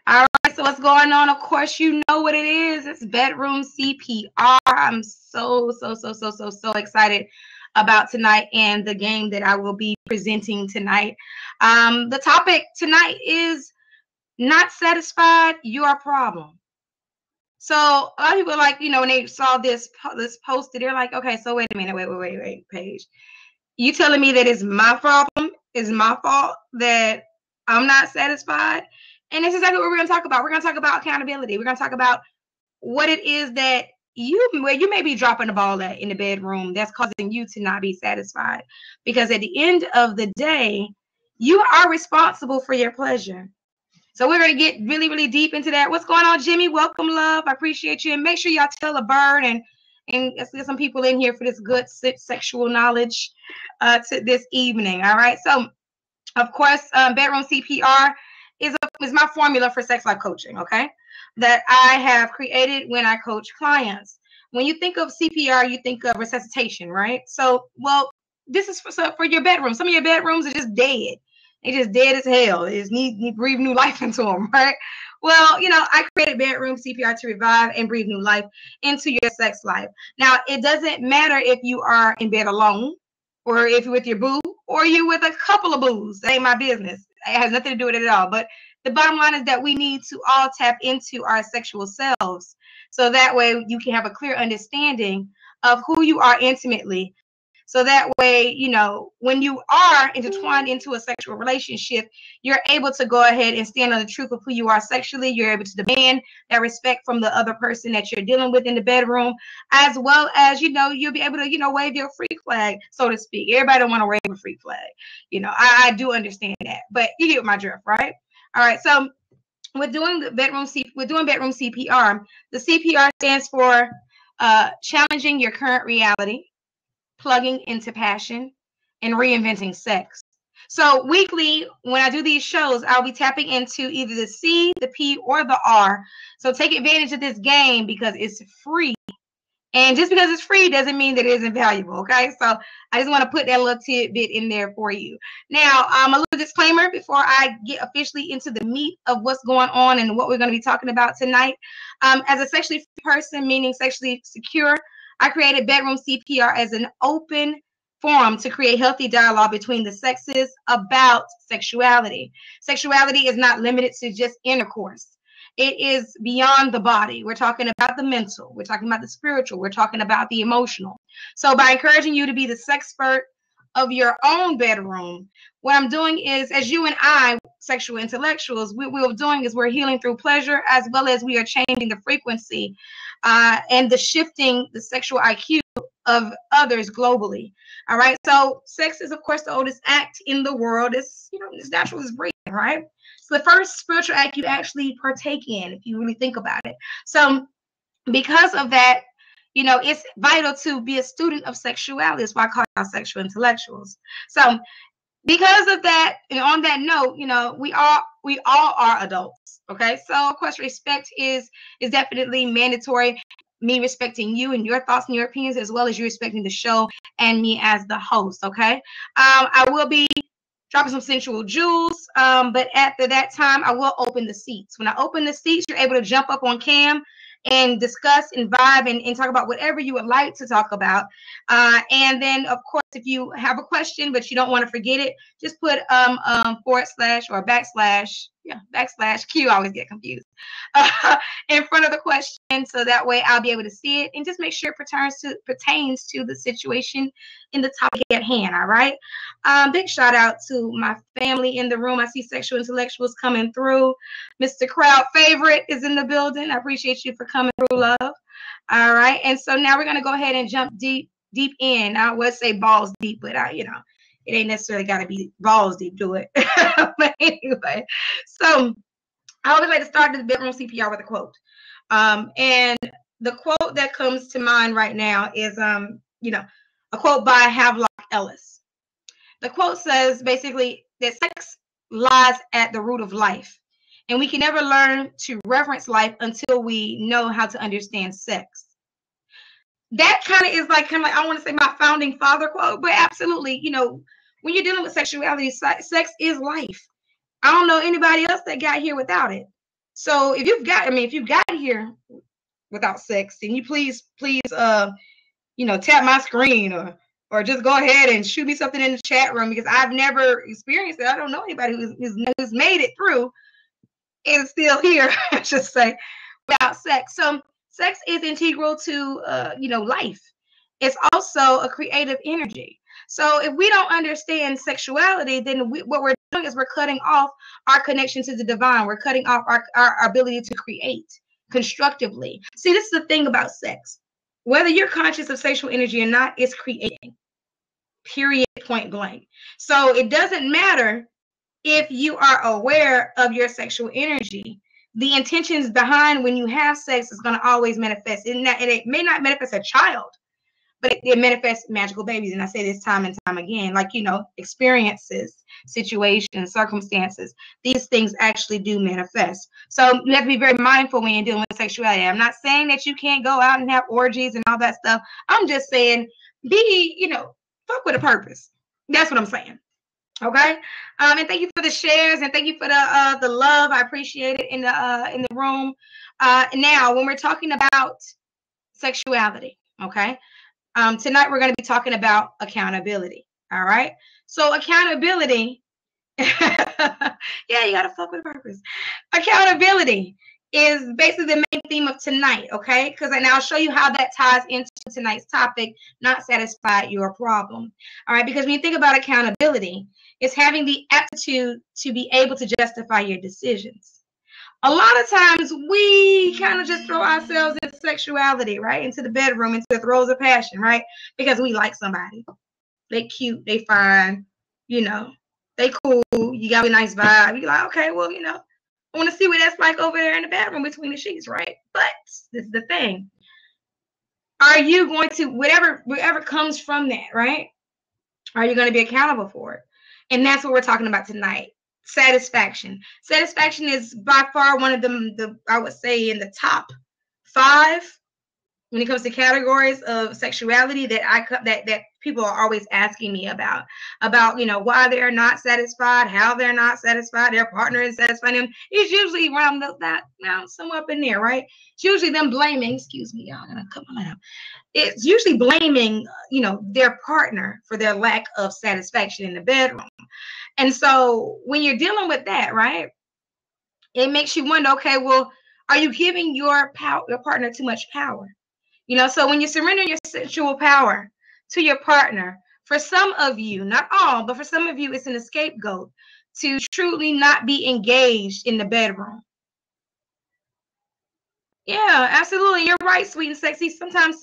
All right, so what's going on? Of course, you know what it is. It's bedroom CPR. I'm so excited about tonight and the game that I will be presenting tonight. The topic tonight is not satisfied, your problem. So a lot of people, like, when they saw this posted, they're like, okay, so wait a minute, wait, Paige. You telling me that it's my problem, it's my fault that I'm not satisfied? And that's exactly what we're going to talk about. We're going to talk about accountability. We're going to talk about what it is that where you may be dropping the ball at in the bedroom that's causing you to not be satisfied. Because at the end of the day, you are responsible for your pleasure. So we're going to get really deep into that. What's going on, Jimmy? Welcome, love. I appreciate you. And make sure y'all tell a bird and let's get some people in here for this good sexual knowledge to this evening. All right. So, of course, bedroom CPR is my formula for sex life coaching. Okay, that I have created when I coach clients. When you think of CPR, you think of resuscitation, right? So, well, this is for your bedroom. Some of your bedrooms are just dead. They're just dead as hell. They just need breathe new life into them, right? Well, I created bedroom CPR to revive and breathe new life into your sex life. Now, it doesn't matter if you are in bed alone, or if you're with your boo, or you're with a couple of boos. That ain't my business. It has nothing to do with it at all. But the bottom line is that we need to all tap into our sexual selves, so that way you can have a clear understanding of who you are intimately. So that way, when you are intertwined into a sexual relationship, you're able to go ahead and stand on the truth of who you are sexually. You're able to demand that respect from the other person that you're dealing with in the bedroom, as well as, you'll be able to, wave your freak flag, so to speak. Everybody don't want to wave a freak flag. I do understand that, but you get my drift, right? All right. So we're doing bedroom CPR. The CPR stands for challenging your current reality, plugging into passion, and reinventing sex. So weekly, when I do these shows, I'll be tapping into either the C, the P, or the R. So take advantage of this game because it's free. And just because it's free doesn't mean that it isn't valuable, okay? So I just want to put that little tidbit in there for you. Now, a little disclaimer before I get officially into the meat of what's going on and what we're going to be talking about tonight. As a sexually free person, meaning sexually secure, I created bedroom CPR as an open forum to create healthy dialogue between the sexes about sexuality. Sexuality is not limited to just intercourse. It is beyond the body. We're talking about the mental. We're talking about the spiritual. We're talking about the emotional. So by encouraging you to be the sexpert of your own bedroom, what I'm doing is, as you and I, sexual intellectuals, what we're doing is we're healing through pleasure, as well as we are changing the frequency and the shifting the sexual IQ of others globally. All right. So sex is, of course, the oldest act in the world. It's, it's natural as breathing, right? So the first spiritual act you actually partake in, if you really think about it. So because of that, it's vital to be a student of sexuality. That's why I call y'all sexual intellectuals. So because of that, and on that note, we all are adults. Okay. So of course, respect is definitely mandatory. Me respecting you and your thoughts and your opinions, as well as you respecting the show and me as the host. Okay. I will be dropping some sensual jewels, but after that time, I will open the seats. When I open the seats, you're able to jump up on cam and discuss and vibe and talk about whatever you would like to talk about. And then, of course, if you have a question but you don't want to forget it, just put / or backslash Q. I always get confused in front of the question, so that way I'll be able to see it and just make sure it pertains to the situation in the topic at hand. All right. Big shout out to my family in the room. I see sexual intellectuals coming through. Mr. Crowd Favorite is in the building. I appreciate you for coming through, love. All right. And so now we're going to go ahead and jump deep in. I would say balls deep, but it ain't necessarily got to be balls deep to it. But anyway, so I always like to start the bedroom CPR with a quote. And the quote that comes to mind right now is, a quote by Havelock Ellis. The quote says basically that sex lies at the root of life, and we can never learn to reverence life until we know how to understand sex. That kind of is like I want to say my founding father quote, but absolutely, when you're dealing with sexuality, sex is life. I don't know anybody else that got here without it. So if you've got, if you got here without sex, then you please, tap my screen or just go ahead and shoot me something in the chat room, because I've never experienced it. I don't know anybody who's made it through and is still here, I should say, without sex. So sex is integral to, life. It's also a creative energy. So if we don't understand sexuality, then what we're doing is we're cutting off our connection to the divine. We're cutting off our ability to create constructively. See, this is the thing about sex. Whether you're conscious of sexual energy or not, it's creating. Period, point blank. So it doesn't matter if you are aware of your sexual energy. The intentions behind when you have sex is going to always manifest. And it may not manifest a child, but it manifests magical babies. And I say this time and time again, like, experiences, situations, circumstances, these things actually do manifest. So you have to be very mindful when you're dealing with sexuality. I'm not saying that you can't go out and have orgies and all that stuff. I'm just saying fuck with a purpose. That's what I'm saying. Okay. And thank you for the shares, and thank you for the love. I appreciate it in the room. Now, when we're talking about sexuality, okay, tonight we're going to be talking about accountability. All right. So accountability, yeah, you got to fuck with a purpose. Accountability is basically the main theme of tonight, okay? Because I'll show you how that ties into tonight's topic, not satisfy your problem. All right, because when you think about accountability, it's having the aptitude to be able to justify your decisions. A lot of times we kind of just throw ourselves into sexuality, right? Into the bedroom, into the throes of passion, right? Because we like somebody. They cute, they fine, they cool, you got a nice vibe. You're like, okay, well, I want to see what that's like over there in the bedroom between the sheets, right? But this is the thing. Are you going to, whatever comes from that, right? Are you going to be accountable for it? And that's what we're talking about tonight. Satisfaction. Satisfaction is by far one of the I would say in the top 5 when it comes to categories of sexuality that people are always asking me about why they're not satisfied, how they're not satisfied, their partner is satisfying them. It's usually around somewhere up in there, right? It's usually them blaming, excuse me, y'all, I'm gonna cut my light out. It's usually blaming, their partner for their lack of satisfaction in the bedroom. And so when you're dealing with that, right, it makes you wonder, okay, well, are you giving your partner too much power? So when you surrender your sexual power to your partner, for some of you, not all, but for some of you, it's an scapegoat to truly not be engaged in the bedroom. Yeah, absolutely. You're right, sweet and sexy. Sometimes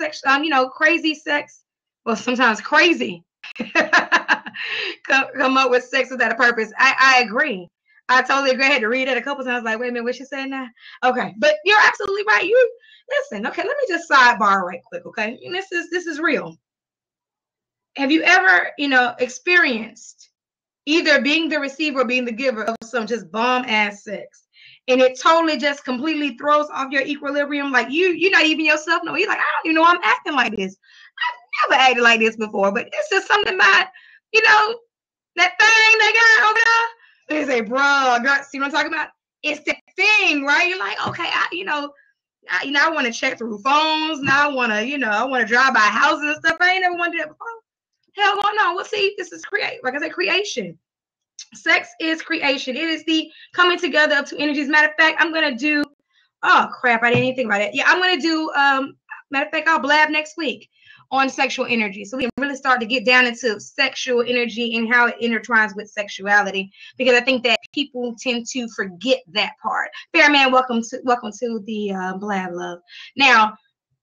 crazy sex, well, sometimes crazy come up with sex without a purpose. I agree. I totally agree. I had to read it a couple times. Like, wait a minute, what she saying now? Okay, but you're absolutely right. You listen. Okay, let me just sidebar right quick. Okay, and this is real. Have you ever, experienced either being the receiver or being the giver of some just bomb ass sex, and it totally just completely throws off your equilibrium? Like you're not even yourself. No, you're like, I don't even know I'm acting like this. I've never acted like this before, but it's just something about, that thing they got over there. They say, bro, girl, see what I'm talking about? It's the thing, right? You're like, okay, I want to check through phones. Now I want to drive by houses and stuff. I ain't never wanted to do that before. Hell no. Well, see, this is like I said, creation. Sex is creation. It is the coming together of two energies. Matter of fact, I'm gonna do. Oh crap! I didn't even think about it. Yeah, I'm gonna do. Matter of fact, I'll blab next week on sexual energy, so we can really start to get down into sexual energy and how it intertwines with sexuality, because I think that people tend to forget that part. Fairman, welcome to the blab, love. Now,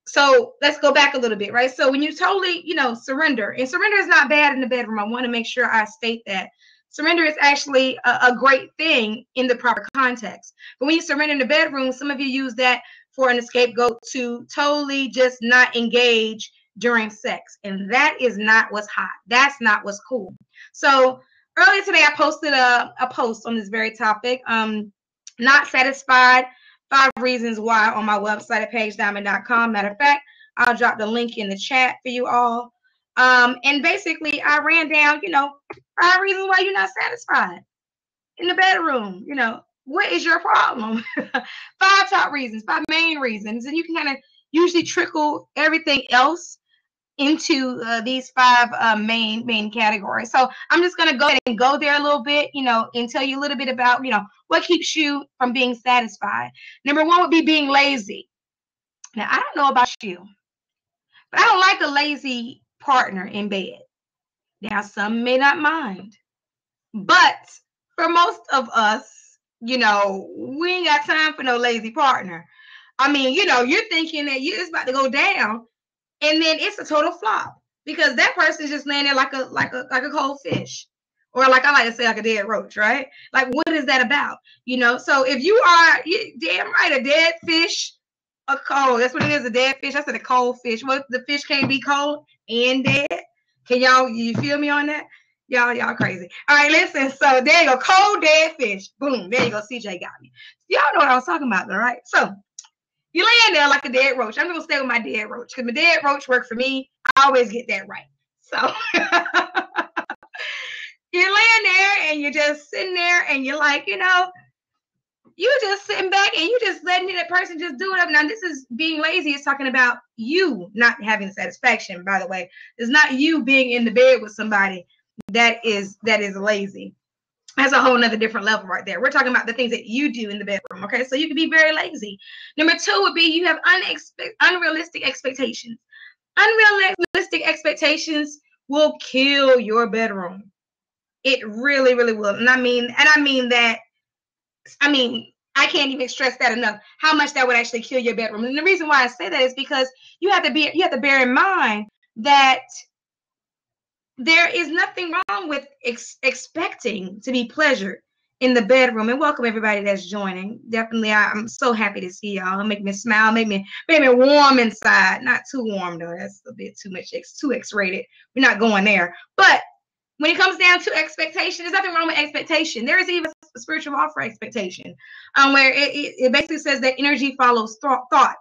so let's go back a little bit, right? So when you totally, surrender, and surrender is not bad in the bedroom. I want to make sure I state that. Surrender is actually a great thing in the proper context. But when you surrender in the bedroom, some of you use that for an scapegoat to totally just not engage during sex. And that is not what's hot. That's not what's cool. So earlier today, I posted a post on this very topic. Not satisfied, 5 reasons why, on my website at PaigeDiamond.com. Matter of fact, I'll drop the link in the chat for you all. And basically, I ran down, 5 reasons why you're not satisfied in the bedroom. What is your problem? 5 top reasons, 5 main reasons, and you can kind of usually trickle everything else into these 5 main categories. So I'm just going to go ahead and go there a little bit, and tell you a little bit about, what keeps you from being satisfied. Number 1 would be being lazy. Now, I don't know about you, but I don't like a lazy partner in bed. Now, some may not mind, but for most of us, we ain't got time for no lazy partner. I mean, you're thinking that it's about to go down, and then it's a total flop because that person's just laying there like a cold fish, or like I like to say, like a dead roach, right? Like, what is that about? So if you are damn right a dead fish, a cold. That's what it is, a dead fish. I said a cold fish. Well, the fish can't be cold and dead. Can you feel me on that? Y'all crazy. All right, listen. So there you go, cold dead fish. Boom. There you go. CJ got me. Y'all know what I was talking about, though, right? So you're laying there like a dead roach. I'm gonna stay with my dead roach because my dead roach worked for me. I always get that right. So you're laying there and you're just sitting there and you're like, you're just sitting back and you just letting that person just do it up. Now, this is being lazy. It's talking about you not having satisfaction, by the way. It's not you being in the bed with somebody that is lazy. That's a whole nother different level right there. We're talking about the things that you do in the bedroom, okay? So you can be very lazy. Number 2 would be you have unrealistic expectations. Unrealistic expectations will kill your bedroom. It really, really will. And I mean that, I can't even stress that enough, how much that would actually kill your bedroom. And the reason why I say that is because you have to bear in mind that there is nothing wrong with expecting to be pleasured in the bedroom. And welcome everybody that's joining. Definitely, I'm so happy to see y'all. Make me smile, make me warm inside. Not too warm though. That's a bit too much. Too X-rated. We're not going there. But when it comes down to expectation, there's nothing wrong with expectation. There is even a spiritual law for expectation, where it basically says that energy follows thought.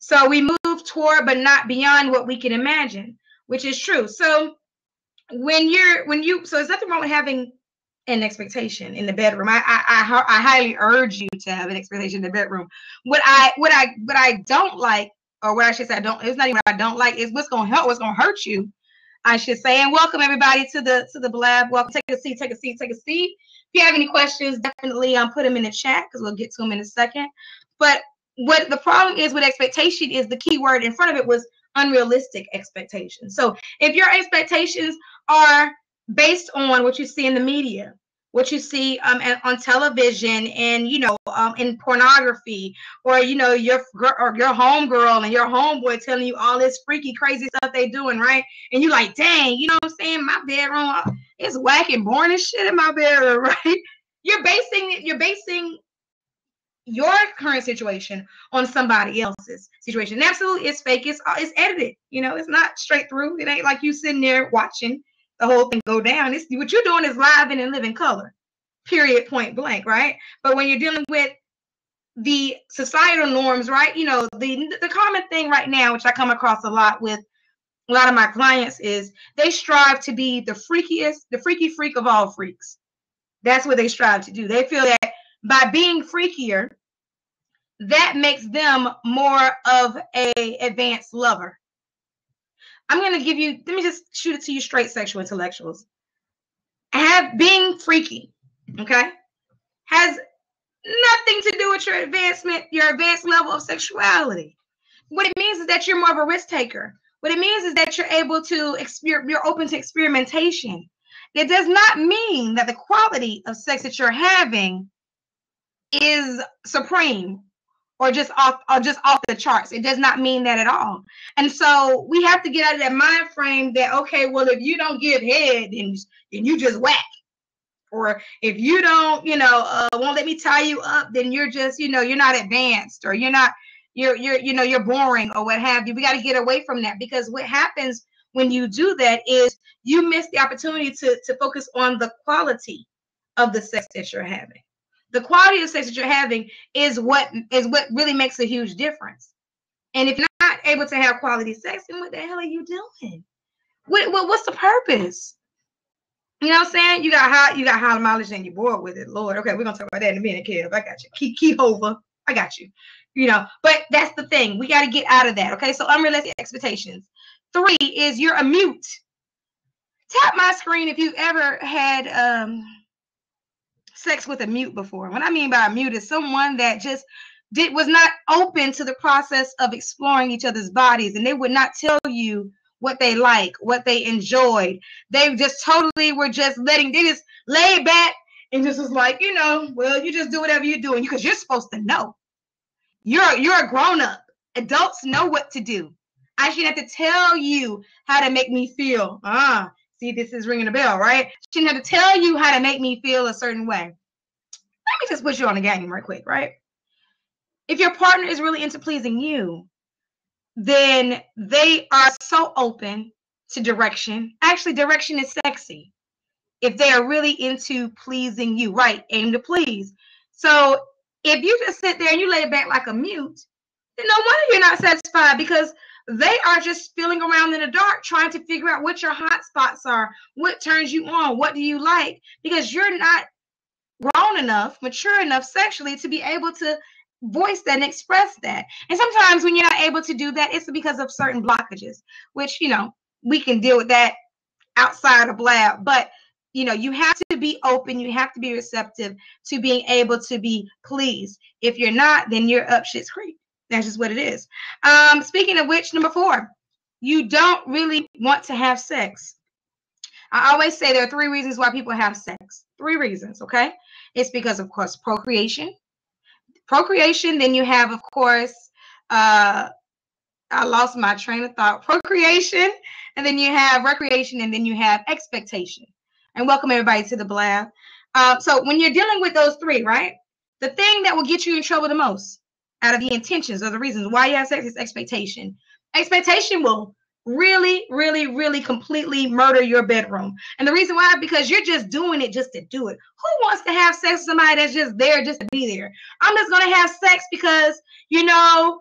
So we move toward, but not beyond what we can imagine, which is true. So so there's nothing wrong with having an expectation in the bedroom. I highly urge you to have an expectation in the bedroom. What I don't like, or what I should say, it's not even what I don't like, is what's gonna hurt you, I should say. And welcome everybody to the blab. Welcome. Take a seat. If you have any questions, definitely put them in the chat because we'll get to them in a second. But what the problem is with expectation is the key word in front of it was unrealistic expectations. So if your expectations are based on what you see in the media, what you see on television, and in pornography, or your homegirl and your homeboy telling you all this freaky crazy stuff they doing, right? And you like, dang, you know what I'm saying? My bedroom is whack and boring as shit in my bedroom, right? You're basing your current situation on somebody else's situation. And absolutely, it's fake. It's edited. It's not straight through. It ain't like you sitting there watching the whole thing go down. What you're doing is live and in living color, period, point blank, right? But when you're dealing with the societal norms, right? The common thing right now, which I come across a lot with a lot of my clients, is they strive to be the freaky freak of all freaks. That's what they strive to do. They feel that by being freakier, that makes them more of a advanced lover. Let me just shoot it to you straight, sexual intellectuals. Being freaky, okay, has nothing to do with your advanced level of sexuality. What it means is that you're more of a risk taker. What it means is that you're able to you're open to experimentation. It does not mean that the quality of sex that you're having is supreme or just off the charts. It does not mean that at all. And so we have to get out of that mind frame that, okay, well, if you don't give head, then you just whack. Or if you don't, won't let me tie you up, then you're just, you're not advanced, or you're boring, or what have you. We got to get away from that, because what happens when you do that is you miss the opportunity to focus on the quality of the sex that you're having. The quality of sex that you're having is what really makes a huge difference. And if you're not able to have quality sex, then what the hell are you doing? What's the purpose? You know what I'm saying? You got high mileage and you're bored with it. Lord, okay, we're gonna talk about that in a minute, Kev. I got you. Keep over. I got you. You know, but that's the thing. We got to get out of that. Okay, so unrealistic expectations. 3 is you're a mute. Tap my screen if you've ever had sex with a mute before. What I mean by a mute is someone that just was not open to the process of exploring each other's bodies, and they would not tell you what they like, what they enjoyed. They just totally were just they just laid back and just was like, you know, well, you just do whatever you're doing because you're supposed to know. You're a grown up. Adults know what to do. I shouldn't have to tell you how to make me feel. See, this is ringing a bell, right? Shouldn't have to tell you how to make me feel a certain way. Let me just put you on a game right quick, right? If your partner is really into pleasing you, then they are so open to direction. Actually, direction is sexy. If they are really into pleasing you, right? Aim to please. So if you just sit there and you lay it back like a mute, then no wonder you're not satisfied, because they are just feeling around in the dark trying to figure out what your hot spots are, what turns you on, what do you like, because you're not grown enough, mature enough sexually to be able to voice that and express that. And sometimes when you're not able to do that, it's because of certain blockages, which, you know, we can deal with that outside of Blab. But, you know, you have to be open. You have to be receptive to being able to be pleased. If you're not, then you're up shit's creek. That's just what it is. Speaking of which, number 4, you don't really want to have sex. I always say there are 3 reasons why people have sex. 3 reasons, okay? It's because, of course, procreation. Then you have, of course, I lost my train of thought. Procreation, and then you have recreation, and then you have expectation. And welcome everybody to the Blab. So when you're dealing with those 3, right, the thing that will get you in trouble the most out of the intentions or the reasons why you have sex is expectation. Expectation will really, really, really completely murder your bedroom. And the reason why, because you're just doing it just to do it. Who wants to have sex with somebody that's just there just to be there? I'm just going to have sex because, you know,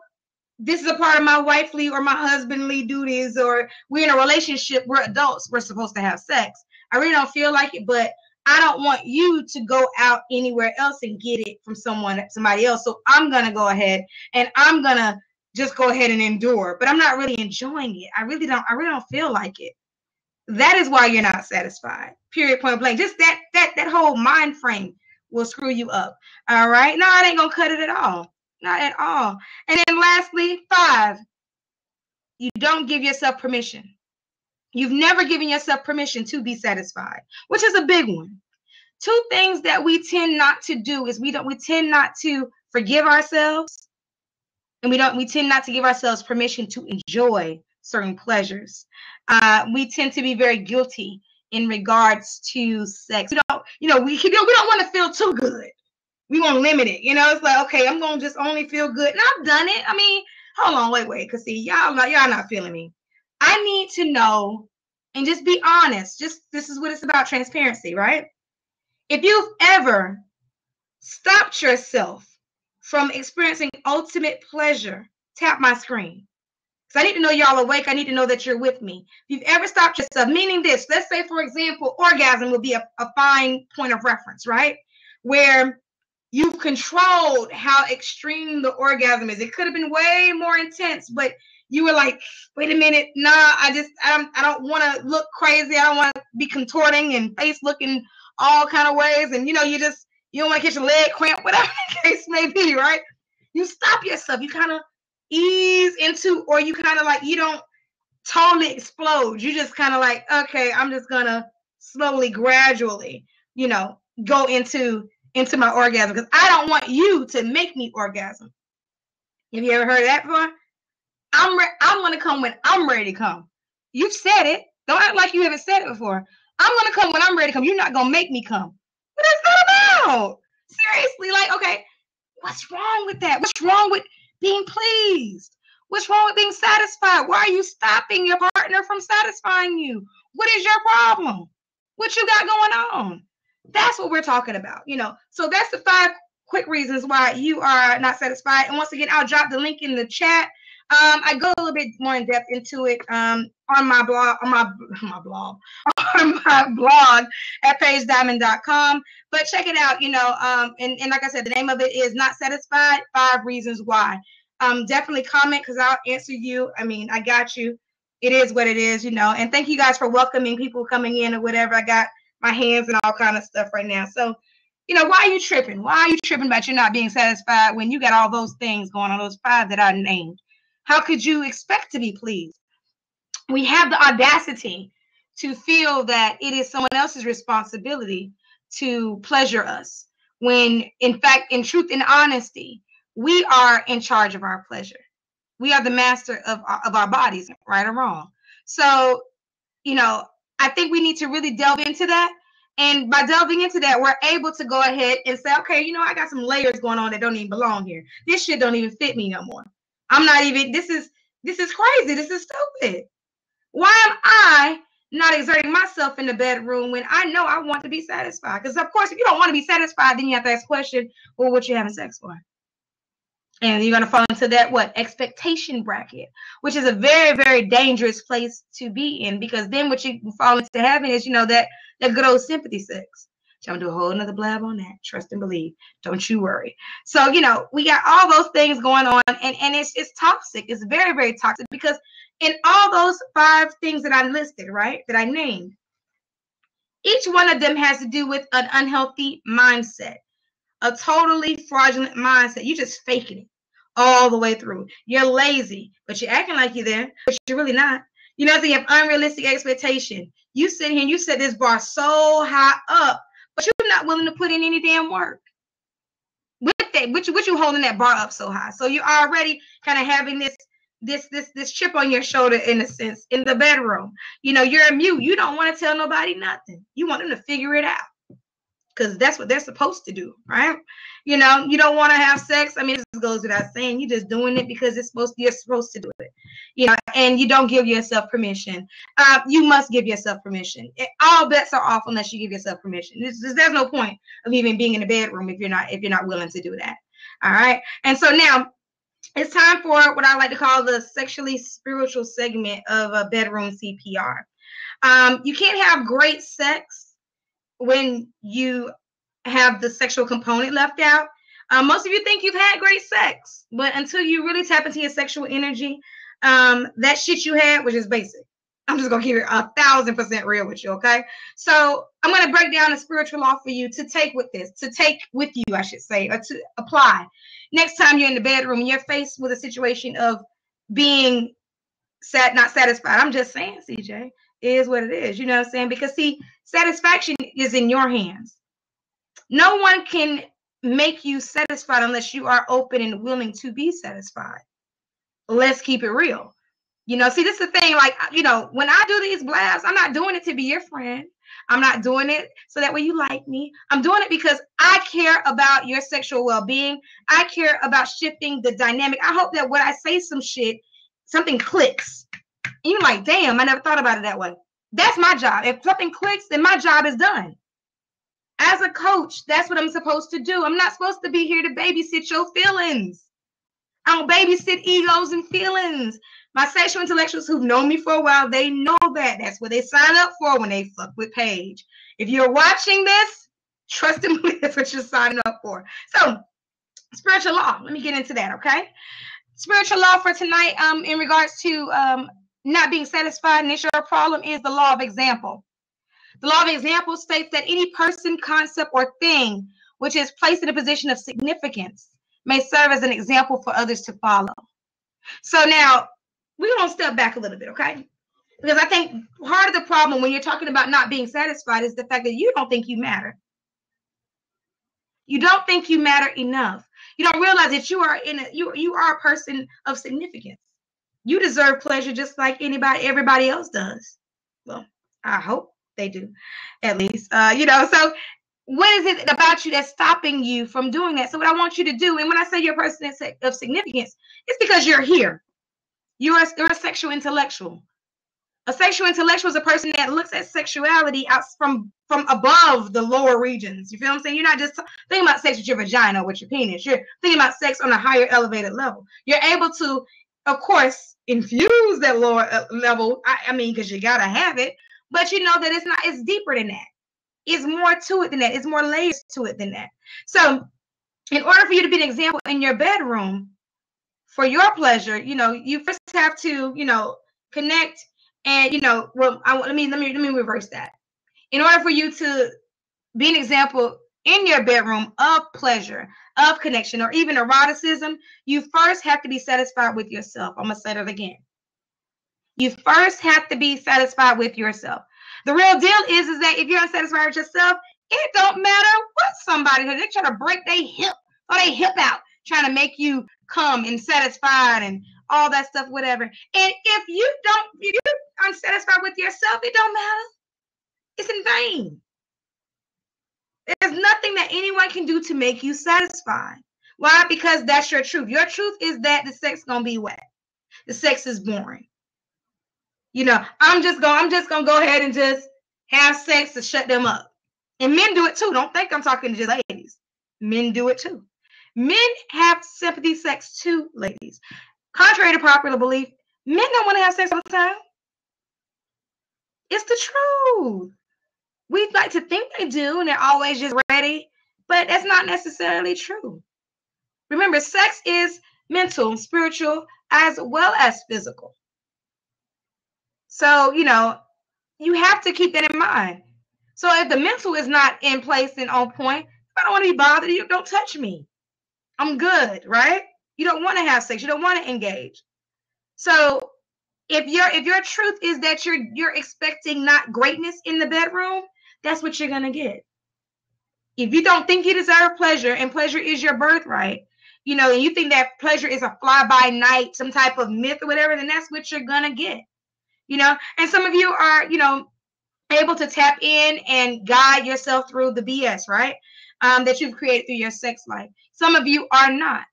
this is a part of my wifely or my husbandly duties, or we're in a relationship, we're adults, we're supposed to have sex. I really don't feel like it, but I don't want you to go out anywhere else and get it from somebody else. So I'm going to go ahead and I'm going to just go ahead and endure, but I'm not really enjoying it. I really don't feel like it. That is why you're not satisfied. Period, point blank. Just that whole mind frame will screw you up. All right. No, it ain't going to cut it at all. Not at all. And then lastly, 5, you don't give yourself permission. You've never given yourself permission to be satisfied, which is a big one. 2 things that we tend not to do is we tend not to forgive ourselves, and we tend not to give ourselves permission to enjoy certain pleasures. We tend to be very guilty in regards to sex. We don't want to feel too good. We want to limit it. You know, it's like, okay, I'm going to just only feel good. And I've done it. I mean, hold on, wait. Because see, y'all not feeling me. I need to know and just be honest. This is what it's about, transparency, right? If you've ever stopped yourself from experiencing ultimate pleasure, tap my screen. Because I need to know y'all awake. I need to know that you're with me. If you've ever stopped yourself, meaning this, let's say, for example, orgasm would be a fine point of reference, right? Where you've controlled how extreme the orgasm is. It could have been way more intense, but you were like, wait a minute, nah, I don't want to look crazy. I don't want to be contorting and face looking all kind of ways. And, you know, you don't want to catch a leg cramp, whatever the case may be, right? You stop yourself. You kind of ease into, or you kind of like, you don't totally explode. You just kind of like, okay, I'm just going to slowly, gradually, you know, go into my orgasm, because I don't want you to make me orgasm. Have you ever heard of that before? I'm going to come when I'm ready to come. You've said it. Don't act like you haven't said it before. I'm going to come when I'm ready to come. You're not going to make me come. What is that about? Seriously, like, okay, what's wrong with that? What's wrong with being pleased? What's wrong with being satisfied? Why are you stopping your partner from satisfying you? What is your problem? What you got going on? That's what we're talking about, you know. So that's the 5 quick reasons why you are not satisfied. And once again, I'll drop the link in the chat. I go a little bit more in depth into it on my blog, on my blog, on my blog at PaigeDiamond.com. But check it out, and like I said, the name of it is Not Satisfied, 5 Reasons Why. Definitely comment because I'll answer you. I mean, I got you. It is what it is, and thank you guys for welcoming people coming in or whatever. I got my hands and all kind of stuff right now. So, why are you tripping? Why are you tripping about you not being satisfied when you got all those things going on, those 5 that I named? How could you expect to be pleased? We have the audacity to feel that it is someone else's responsibility to pleasure us, when in fact, in truth and honesty, we are in charge of our pleasure. We are the master of our bodies, right or wrong. So, I think we need to really delve into that. And by delving into that, we're able to go ahead and say, okay, I got some layers going on that don't even belong here. This shit don't even fit me no more. I'm not even, this is crazy. This is stupid. Why am I not exerting myself in the bedroom when I know I want to be satisfied? Because, of course, if you don't want to be satisfied, then you have to ask the question, well, what you having sex for? And you're going to fall into that, expectation bracket, which is a very, very dangerous place to be in, because then what you fall into having is, that good old sympathy sex. So I'm going to do a whole nother blab on that. Trust and believe. Don't you worry. So, we got all those things going on, and it's toxic. It's very, very toxic, because in all those 5 things that I listed, right, that I named, each one of them has to do with an unhealthy mindset. A totally fraudulent mindset. You're just faking it all the way through. You're lazy, but you're acting like you're there, but you're really not. So you have unrealistic expectation. You sit here and you set this bar so high up, but you're not willing to put in any damn work. With that, what you holding that bar up so high? So you're already kind of having this chip on your shoulder, in a sense, in the bedroom. You're a mute. You don't want to tell nobody nothing. You want them to figure it out, because that's what they're supposed to do, right? You don't want to have sex. I mean, this goes without saying. You're just doing it because you're supposed to do it, and you don't give yourself permission. You must give yourself permission. All bets are off unless you give yourself permission. There's no point of even being in the bedroom if you're not willing to do that. All right. And so now it's time for what I like to call the sexually spiritual segment of a bedroom CPR. You can't have great sex when you have the sexual component left out. Most of you think you've had great sex, but until you really tap into your sexual energy, that shit you had was just basic. I'm just gonna keep it 1,000% real with you, okay? So I'm gonna break down a spiritual law for you to take with you, I should say, or to apply next time you're in the bedroom and you're faced with a situation of being not satisfied. I'm just saying, CJ, it is what it is. You know what I'm saying? Because see, satisfaction is in your hands. No one can make you satisfied unless you are open and willing to be satisfied. Let's keep it real. See, this is the thing. Like, when I do these blasts, I'm not doing it to be your friend. I'm not doing it so that way you like me. I'm doing it because I care about your sexual well-being. I care about shifting the dynamic. I hope that when I say something clicks. And you're like, damn, I never thought about it that way. That's my job. If something clicks, then my job is done. As a coach, that's what I'm supposed to do. I'm not supposed to be here to babysit your feelings. I don't babysit egos and feelings. My sexual intellectuals who've known me for a while, they know that. That's what they sign up for when they fuck with Paige. If you're watching this, trust and believe that's what you're signing up for. So, spiritual law. Let me get into that, okay? Spiritual law for tonight, in regards to not being satisfied and it's your problem, is the law of example. The law of example states that any person, concept, or thing which is placed in a position of significance may serve as an example for others to follow. So now, we're going to step back a little bit, okay? Because I think part of the problem when you're talking about not being satisfied is the fact that you don't think you matter. You don't think you matter enough. You don't realize that you are a person of significance. You deserve pleasure just like everybody else does. Well, I hope they do, at least. So what is it about you that's stopping you from doing that? So what I want you to do, and when I say you're a person of significance, it's because you're here. You're a sexual intellectual. A sexual intellectual is a person that looks at sexuality out from above the lower regions. You feel what I'm saying? You're not just thinking about sex with your vagina or with your penis. You're thinking about sex on a higher elevated level. You're able to, of course, infuse that lower level. I mean, because you gotta have it, but you know that it's not. It's deeper than that. It's more to it than that. It's more layers to it than that. So, in order for you to be an example in your bedroom for your pleasure, you know, you first have to, you know, connect and, you know, well, let me reverse that. In order for you to be an example in your bedroom of pleasure, of connection, or even eroticism, you first have to be satisfied with yourself. I'm gonna say that again. You first have to be satisfied with yourself. The real deal is that if you're unsatisfied with yourself, it don't matter what somebody does. They try to break their hip or their hip out, trying to make you come and satisfied and all that stuff, whatever. And if you're unsatisfied with yourself, it don't matter. It's in vain. There's nothing that anyone can do to make you satisfied. Why? Because that's your truth. Your truth is that the sex is gonna be wet. The sex is boring. You know, I'm just gonna go ahead and just have sex to shut them up. And men do it too. Don't think I'm talking to just ladies. Men do it too. Men have sympathy sex too, ladies. Contrary to popular belief, men don't want to have sex all the time. It's the truth. We like to think they do, and they're always just ready, but that's not necessarily true. Remember, sex is mental, spiritual, as well as physical. So, you know, you have to keep that in mind. So if the mental is not in place and on point, if I don't want to be bothered, you don't touch me. I'm good, right? You don't want to have sex. You don't want to engage. So if your truth is that you're expecting not greatness in the bedroom, that's what you're gonna get. If you don't think you deserve pleasure, and pleasure is your birthright, you know, and you think that pleasure is a fly-by-night, some type of myth or whatever, then that's what you're gonna get. You know, and some of you are, you know, able to tap in and guide yourself through the BS, right? That you've created through your sex life. Some of you are not.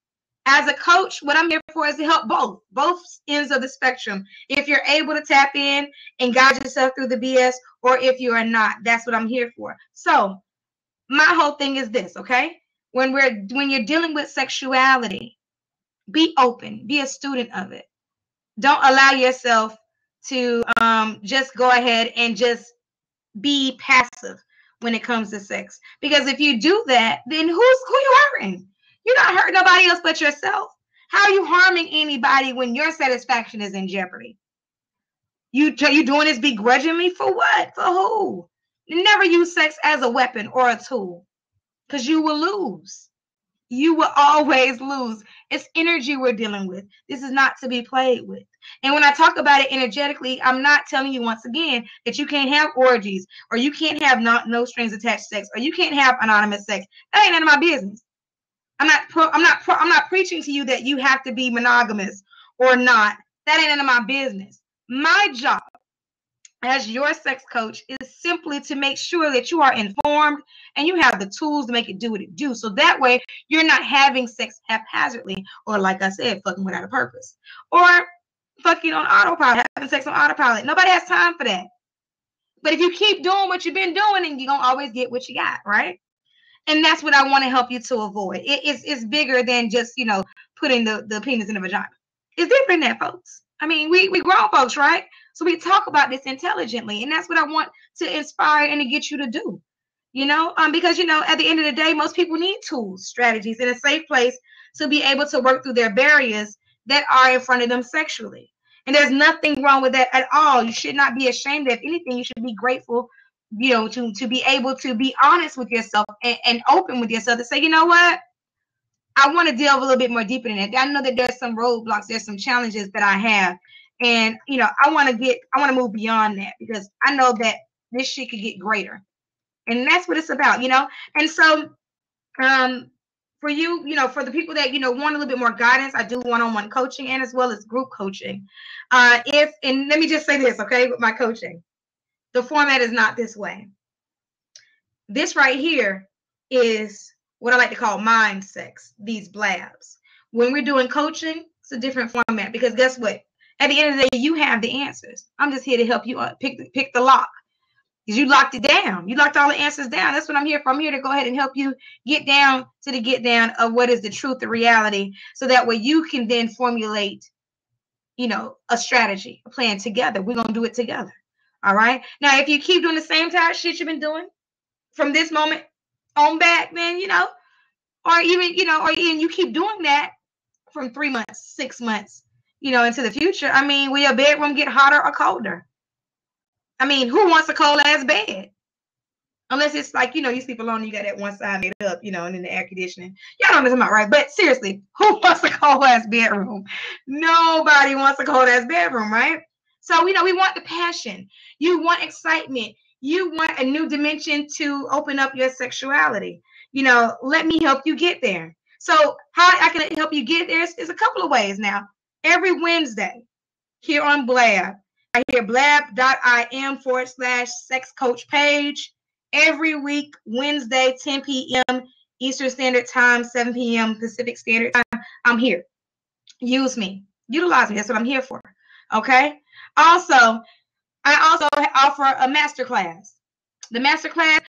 As a coach, what I'm here for is to help both ends of the spectrum. If you're able to tap in and guide yourself through the BS, or if you are not, that's what I'm here for. So my whole thing is this, okay? When you're dealing with sexuality, be open, be a student of it. Don't allow yourself to just go ahead and just be passive when it comes to sex. Because if you do that, then who you hurting? You're not hurting nobody else but yourself. How are you harming anybody when your satisfaction is in jeopardy? You doing this begrudgingly for what? For who? You never use sex as a weapon or a tool, because you will lose. You will always lose. It's energy we're dealing with. This is not to be played with. And when I talk about it energetically, I'm not telling you once again that you can't have orgies, or you can't have no strings attached sex, or you can't have anonymous sex. That ain't none of my business. I'm not preaching to you that you have to be monogamous or not. That ain't none of my business. My job as your sex coach is simply to make sure that you are informed and you have the tools to make it do what it do. So that way you're not having sex haphazardly, or like I said, fucking without a purpose, or fucking on autopilot, having sex on autopilot. Nobody has time for that. But if you keep doing what you've been doing, then you're going to always get what you got, right? And that's what I want to help you to avoid. It's bigger than just, you know, putting the penis in the vagina. It's deeper than that, folks. I mean, we grown folks, right? So we talk about this intelligently, and that's what I want to inspire and to get you to do. You know, because, you know, at the end of the day, most people need tools, strategies, and a safe place to be able to work through their barriers that are in front of them sexually. And there's nothing wrong with that at all. You should not be ashamed. If anything, you should be grateful, you know, to be able to be honest with yourself and open with yourself to say, you know what, I want to delve a little bit more deeper in it. I know that there's some roadblocks, there's some challenges that I have, and, you know, I want to move beyond that, because I know that this shit could get greater. And that's what it's about, you know. And so for you, you know, for the people that, you know, want a little bit more guidance, I do one-on-one coaching and as well as group coaching. And let me just say this, okay, with my coaching, the format is not this way. This right here is what I like to call mind sex, these blabs. When we're doing coaching, it's a different format, because guess what? At the end of the day, you have the answers. I'm just here to help you pick the lock. Because you locked it down. You locked all the answers down. That's what I'm here for. I'm here to go ahead and help you get down to the get down of what is the truth, the reality, so that way you can then formulate, you know, a strategy, a plan together. We're gonna do it together. All right. Now, if you keep doing the same type of shit you've been doing from this moment on back, then you know, or even you keep doing that from 3 months, 6 months, you know, into the future. I mean, will your bedroom get hotter or colder? I mean, who wants a cold ass bed? Unless it's like, you know, you sleep alone, you got that one side made up, you know, and then the air conditioning. Y'all know what I'm talking about, right? But seriously, who wants a cold ass bedroom? Nobody wants a cold ass bedroom, right? So, you know, we want the passion. You want excitement. You want a new dimension to open up your sexuality. You know, let me help you get there. So how I can help you get there is a couple of ways now. Every Wednesday here on Blab, I hear blab.im/sex coach Paige. Every week, Wednesday, 10 p.m. Eastern Standard Time, 7 p.m. Pacific Standard Time. I'm here. Use me. Utilize me. That's what I'm here for. Okay? Also, I also offer a masterclass. The masterclass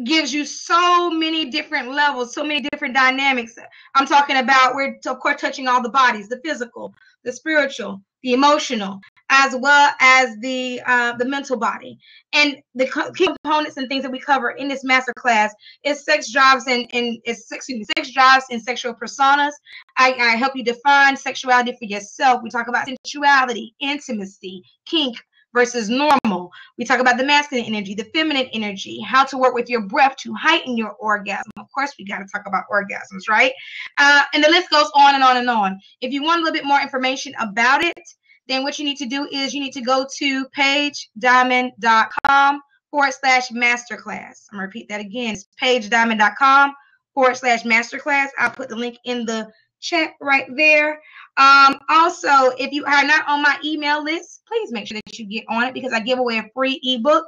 gives you so many different levels, so many different dynamics. I'm talking about, we're of course touching all the bodies, the physical, the spiritual, the emotional, as well as the mental body. And the key components and things that we cover in this master class is sex drives and sex drives and sexual personas. I help you define sexuality for yourself. We talk about sensuality, intimacy, kink versus normal. We talk about the masculine energy, the feminine energy, how to work with your breath to heighten your orgasm. Of course, we got to talk about orgasms, right? And the list goes on and on and on. If you want a little bit more information about it, then what you need to do is you need to go to pagediamond.com/masterclass. I'm going to repeat that again. It's pagediamond.com/masterclass. I'll put the link in the chat right there. Also, if you are not on my email list, please make sure that you get on it, because I give away a free ebook,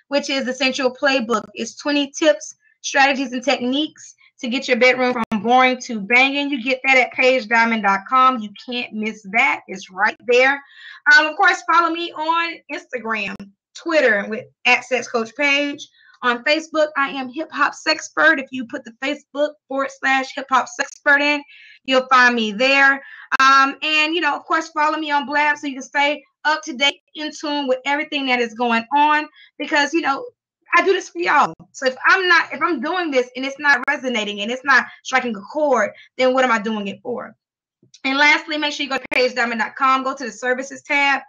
which is the Sensual Playbook. It's 20 tips, strategies, and techniques to get your bedroom from boring to banging. You get that at pagediamond.com. You can't miss that. It's right there. Of course, follow me on Instagram, Twitter with @SexCoachPage. On Facebook, I am Hip Hop Sexpert. If you put the Facebook.com/Hip Hop Sexpert in, you'll find me there. And, you know, of course, follow me on Blab so you can stay up to date, in tune with everything that is going on, because, you know, I do this for y'all. So if I'm doing this and it's not resonating and it's not striking a chord, then what am I doing it for? And lastly, make sure you go to pagediamond.com, go to the services tab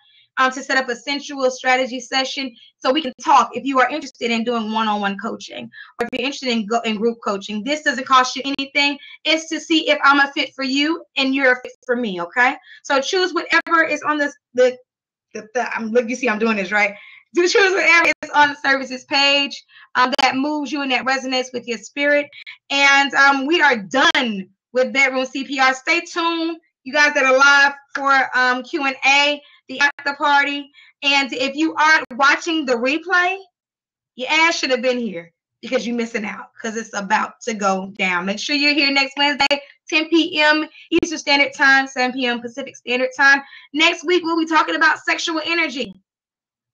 to set up a sensual strategy session so we can talk if you are interested in doing one-on-one coaching, or if you're interested in group coaching. This doesn't cost you anything. It's to see if I'm a fit for you and you're a fit for me, okay? So choose whatever is on you see I'm doing this, right? Choose whatever is on the services page that moves you and that resonates with your spirit. And we are done with Bedroom CPR. Stay tuned, you guys that are live, for Q&A, the after party. And if you are watching the replay, your ass should have been here, because you're missing out, because it's about to go down. Make sure you're here next Wednesday, 10 p.m. Eastern Standard Time, 7 p.m. Pacific Standard Time. Next week, we'll be talking about sexual energy.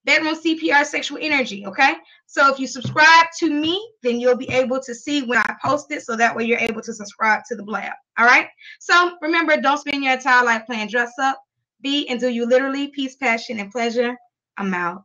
Bedroom CPR, sexual energy, okay? So if you subscribe to me, then you'll be able to see when I post it, so that way you're able to subscribe to the Blab, all right? So remember, don't spend your entire life playing dress up. Be and do you literally. Peace, passion, and pleasure. I'm out.